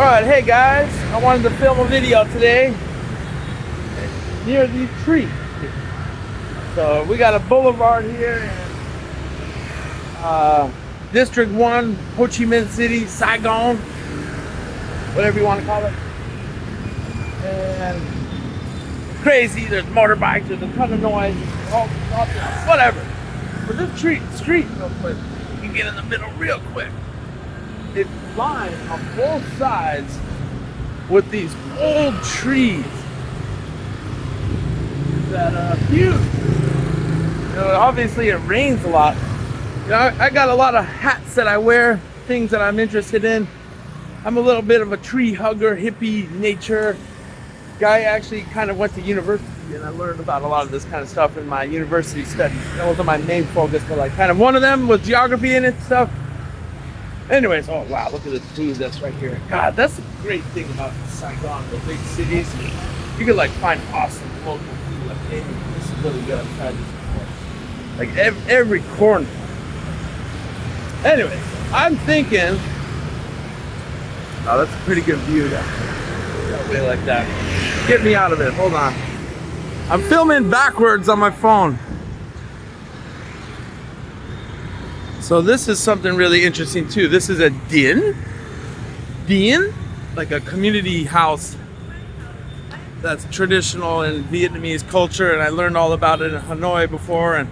Alright, hey guys, I wanted to film a video today near these trees. So we got a boulevard here in District 1, Ho Chi Minh City, Saigon, whatever you want to call it. And it's crazy, there's motorbikes, there's a ton of noise, whatever. But this street real quick, you can get in the middle real quick. It's lined on both sides with these old trees that are huge. You know, obviously it rains a lot. You know, I got a lot of hats that I wear, things that I'm interested in. I'm a little bit of a tree hugger, hippie, nature guy. I actually kind of went to university and I learned about a lot of this kind of stuff in my university studies. That wasn't my main focus, but like kind of one of them was geography in it and stuff. Anyways, oh wow, look at the food that's right here. God, that's the great thing about Saigon, the big cities. You can like find awesome local food. Like, hey, this is really good. I've tried this before. Like every corner. Anyways, I'm thinking, oh, that's a pretty good view that way like that. Get me out of it, hold on. I'm filming backwards on my phone. So this is something really interesting too. This is a dien, like a community house that's traditional in Vietnamese culture, and I learned all about it in Hanoi before.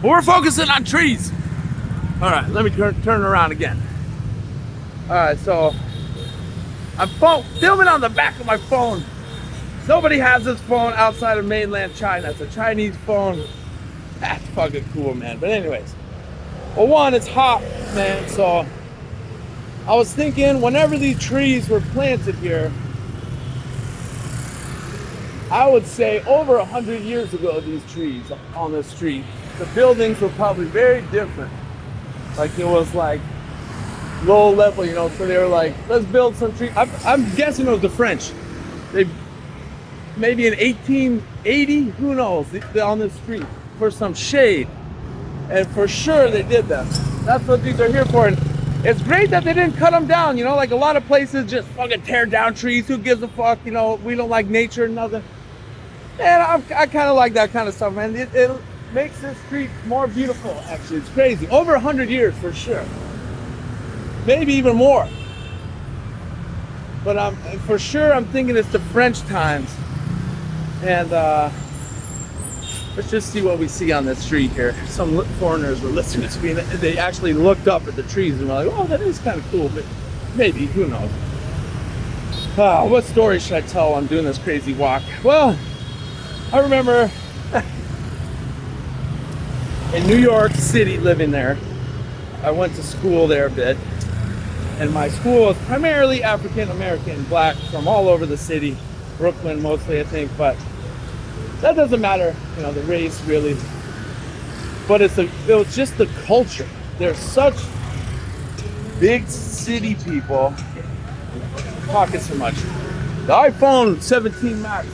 But we're focusing on trees. All right, let me turn around again. All right, so I'm filming on the back of my phone. Nobody has this phone outside of mainland China. It's a Chinese phone. That's fucking cool, man. But anyways. Well, one, it's hot, man, so I was thinking whenever these trees were planted here, I would say over 100 years ago, these trees on the street, the buildings were probably very different. Like it was like low level, you know, so they were like, let's build some trees. I'm guessing it was the French. They maybe in 1880, who knows, on the street for some shade. And for sure they did that. That's what these are here for. And it's great that they didn't cut them down, you know, like a lot of places just fucking tear down trees. Who gives a fuck, you know, we don't like nature and nothing. And I kind of like that kind of stuff, man. It makes this street more beautiful, actually. It's crazy. Over 100 years for sure. Maybe even more. But for sure I'm thinking it's the French times. And let's just see what we see on this street here. Some foreigners were listening to me and they actually looked up at the trees and were like, oh, that is kind of cool, but maybe, who knows. What story should I tell while I'm doing this crazy walk? Well, I remember in New York City living there. I went to school there a bit. And my school was primarily African American, black, from all over the city. Brooklyn mostly, I think, but that doesn't matter, you know, the race really. But it was just the culture. They're such big city people. Talking so much. The iPhone 17 Max.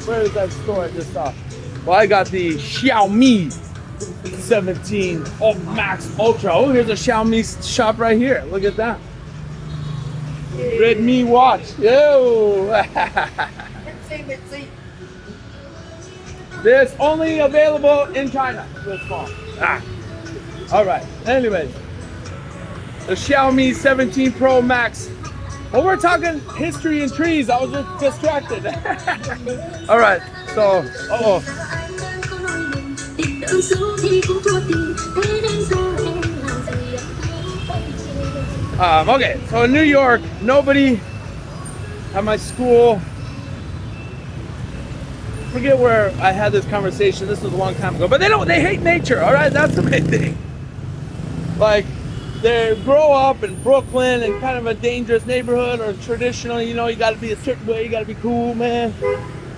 Where is that store I just saw? Well, I got the Xiaomi 17 Max Ultra. Oh, here's a Xiaomi shop right here. Look at that. Redmi watch. Yo. This only available in China. This phone. All right. Anyways, the Xiaomi 17 Pro Max. Well, we're talking history and trees. I was just distracted. All right. So, okay. So in New York, nobody at my school. Forget where I had this conversation. This was a long time ago, but they hate nature. All right, that's the main thing. Like they grow up in Brooklyn in kind of a dangerous neighborhood or traditional, you know, you got to be a certain way, you got to be cool, man.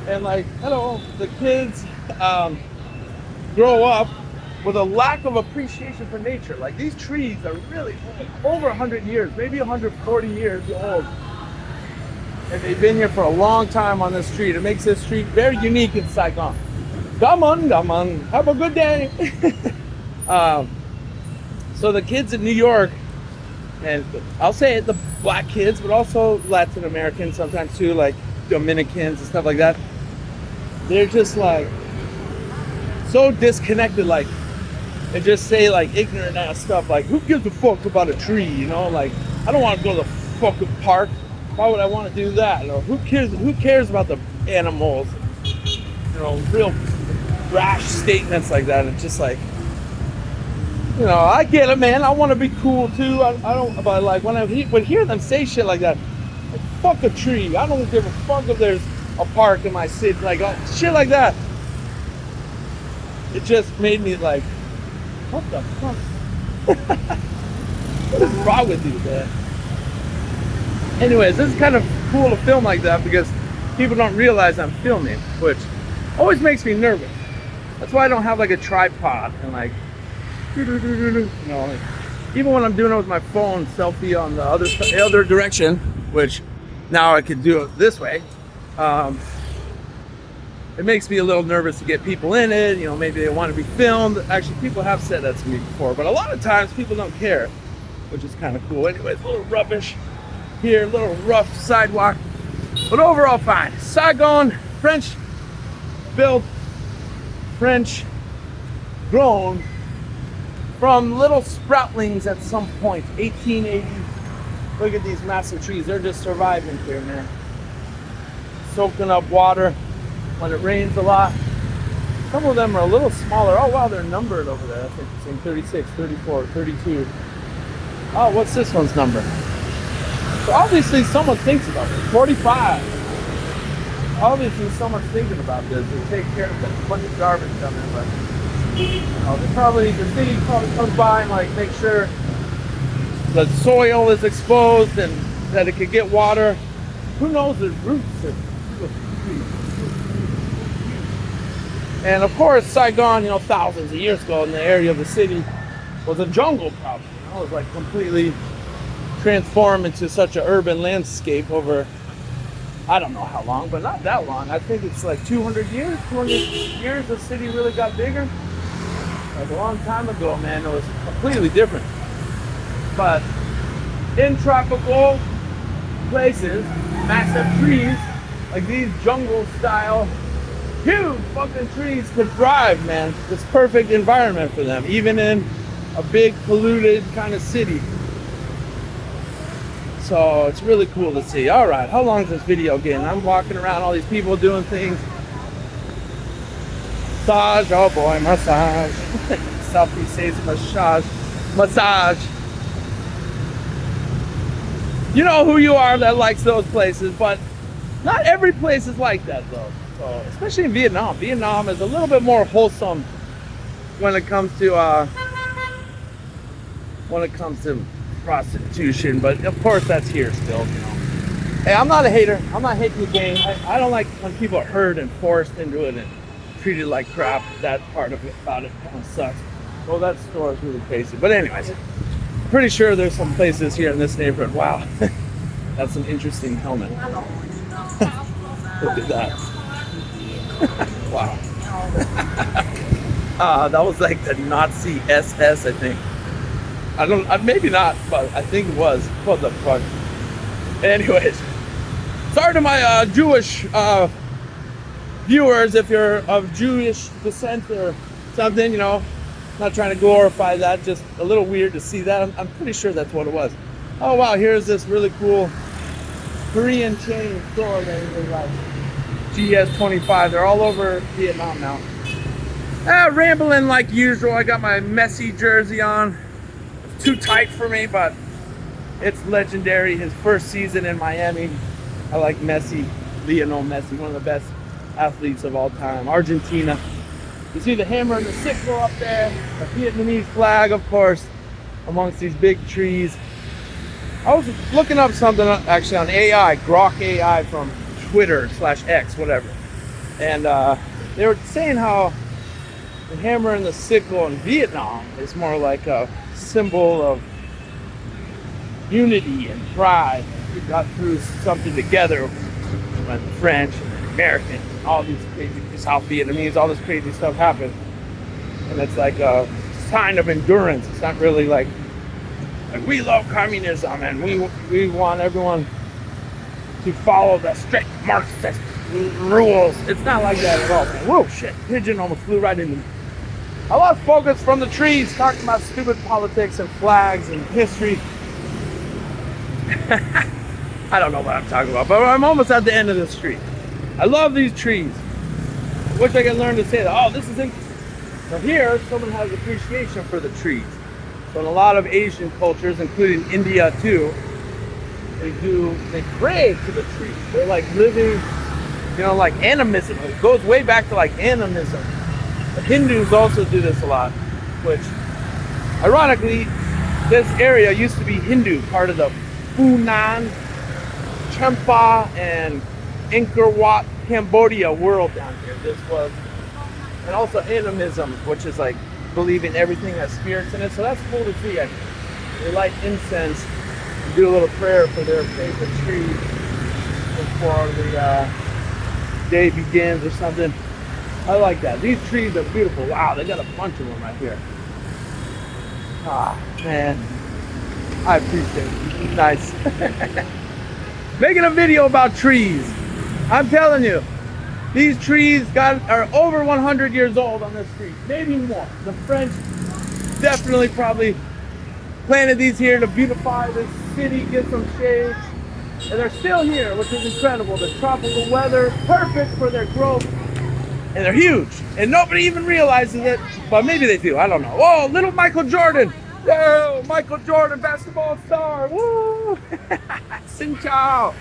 And like, hello, the kids grow up with a lack of appreciation for nature. Like these trees are really over 100 years, maybe 140 years old. And they've been here for a long time on this street. It makes this street very unique in Saigon. Come on, have a good day. So the kids in New York and I'll say it, the black kids, but also Latin Americans sometimes too, like Dominicans and stuff like that. They're just like so disconnected, like they just say like ignorant ass stuff like, who gives a fuck about a tree, you know, like I don't want to go to the fucking park, why would I want to do that, or who cares about the animals, you know, real rash statements like that. It's just like, you know, I get it, man. I want to be cool too. I don't, but like when I would hear them say shit like that, like, fuck a tree. I don't give a fuck if there's a park in my city, like shit like that. It just made me like, what the fuck? What is wrong with you, man? Anyways, this is kind of cool to film like that because people don't realize I'm filming, which always makes me nervous. That's why I don't have like a tripod and like, you know, like, even when I'm doing it with my phone selfie on the other direction, which now I could do it this way, it makes me a little nervous to get people in it. You know, maybe they want to be filmed. Actually, people have said that to me before, but a lot of times people don't care, which is kind of cool. Anyways, a little rubbish here, a little rough sidewalk, but overall fine. Saigon, French built, French grown, from little sproutlings at some point, 1880. Look at these massive trees. They're just surviving here, man. Soaking up water when it rains a lot. Some of them are a little smaller. Oh, wow, they're numbered over there. That's interesting. 36, 34, 32. Oh, what's this one's number? So obviously someone thinks about it. 45. Obviously someone's thinking about this to take care of that bunch of garbage down there, but you know, the city probably comes by and like make sure the soil is exposed and that it could get water. Who knows the roots are. And of course, Saigon, you know, thousands of years ago in the area of the city was a jungle probably. You know, it was like completely transformed into such an urban landscape over, I don't know how long, but not that long. I think it's like 200 years. 200 years the city really got bigger. Like a long time ago, man, it was completely different. But in tropical places, massive trees, like these jungle style, huge fucking trees could thrive, man. It's perfect environment for them, even in a big polluted kind of city. So it's really cool to see. All right, how long is this video getting? I'm walking around, all these people doing things. Massage, oh boy, massage. Southeast says massage. You know who you are that likes those places, but not every place is like that though. So, especially in Vietnam. Vietnam is a little bit more wholesome when it comes to prostitution, but of course that's here still, you know. Hey, I'm not a hater. I'm not hating the game. I don't like when people are hurt and forced into it and treated like crap. That part of it about it kind of sucks. Well, that store is really crazy. But anyways, pretty sure there's some places here in this neighborhood. Wow, that's an interesting helmet. Look at that. Wow. That was like the Nazi SS, I think. Maybe not, but I think it was. What the fuck? Anyways, sorry to my Jewish viewers if you're of Jewish descent or something, you know. Not trying to glorify that, just a little weird to see that. I'm pretty sure that's what it was. Oh wow, here's this really cool Korean chain store that is like GS25. They're all over Vietnam now. Rambling like usual. I got my Messi jersey on. It's too tight for me, but it's legendary. His first season in Miami. I like Messi, Lionel Messi, one of the best athletes of all time. Argentina. You see the hammer and the sickle up there, the Vietnamese flag, of course, amongst these big trees. I was looking up something actually on AI, Grok AI from Twitter/X, whatever. And they were saying how the hammer and the sickle in Vietnam is more like a symbol of unity and pride. We got through something together when the French and the Americans, all these crazy South Vietnamese, all this crazy stuff happened. And it's like a sign of endurance. It's not really like Like, we love communism and we want everyone to follow the strict Marxist rules. It's not like that at all, man. Whoa, shit. Pigeon almost flew right into me. I lost focus from the trees talking about stupid politics and flags and history. I don't know what I'm talking about, but I'm almost at the end of the street. I love these trees. I wish I could learn to say that. Oh, this is interesting. So here, someone has appreciation for the trees. So in a lot of Asian cultures, including India too, they pray to the trees. They're like living, you know, like animism. It goes way back to like animism. The Hindus also do this a lot, which ironically, this area used to be Hindu, part of the Funan, Champa, and Angkor Wat, Cambodia world down here. This was, and also animism, which is like believing everything has spirits in it. So that's cool to see. They light incense and do a little prayer for their favorite tree before the day begins or something. I like that. These trees are beautiful. Wow, they got a bunch of them right here. Ah, man. I appreciate it. It's nice. Making a video about trees. I'm telling you, these trees are over 100 years old on this street. Maybe more. The French definitely probably planted these here to beautify this city, get some shade. And they're still here, which is incredible. The tropical weather, perfect for their growth. And they're huge. And nobody even realizes it. But maybe they do. I don't know. Oh, little Michael Jordan. Whoa, Michael Jordan, basketball star. Woo! Xin chao.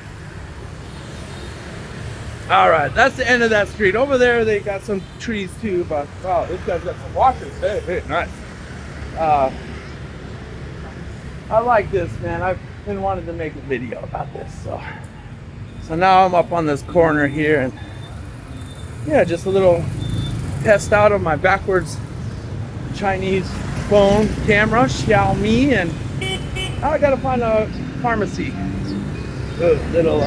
All right, that's the end of that street. Over there, they got some trees too. But wow, this guy's got some washers. Hey, nice. I like this, man. I've been wanting to make a video about this. So now I'm up on this corner here, and yeah, just a little test out of my backwards Chinese phone camera, Xiaomi, and now I gotta find a pharmacy. Little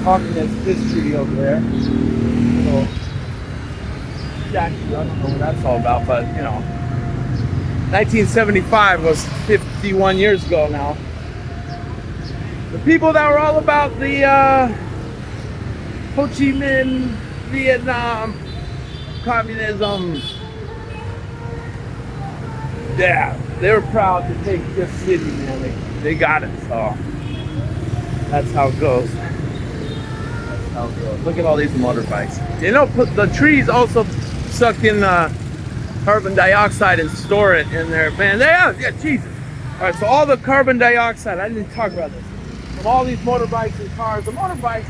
communist history over there. Little statue. I don't know what that's all about, but you know, 1975 was 51 years ago now. The people that were all about the Ho Chi Minh, Vietnam, communism. Yeah, they were proud to take this city, man. They got it, so that's how it goes. That's how it goes. Look at all these motorbikes. You know, the trees also suck in carbon dioxide and store it in there. Man, yeah, Jesus. All right, so all the carbon dioxide, I didn't talk about this. From all these motorbikes and cars, the motorbikes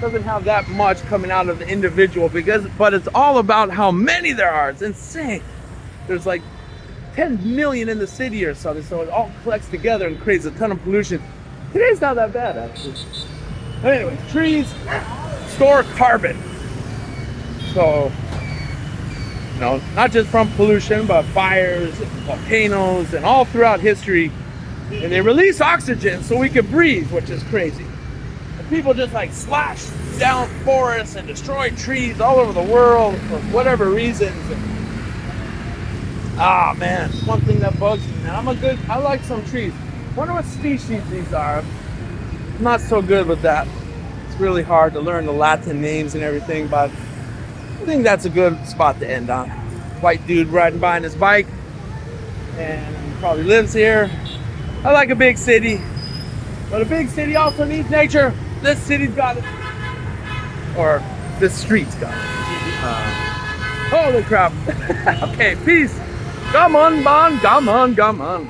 doesn't have that much coming out of the individual but it's all about how many there are. It's insane. There's like 10 million in the city or something, so it all collects together and creates a ton of pollution. Today's not that bad, actually. But anyway, trees store carbon. So, you know, not just from pollution, but fires and volcanoes and all throughout history. And they release oxygen so we can breathe, which is crazy. And people just like slash down forests and destroy trees all over the world for whatever reasons. Ah, man, one thing that bugs me, man. I like some trees. Wonder what species these are. I'm not so good with that. It's really hard to learn the Latin names and everything, but I think that's a good spot to end on. White dude riding by on his bike, and he probably lives here. I like a big city, but a big city also needs nature. This city's got it, or this street's got it. Holy crap. Okay, peace. Come on, Bon. Come on.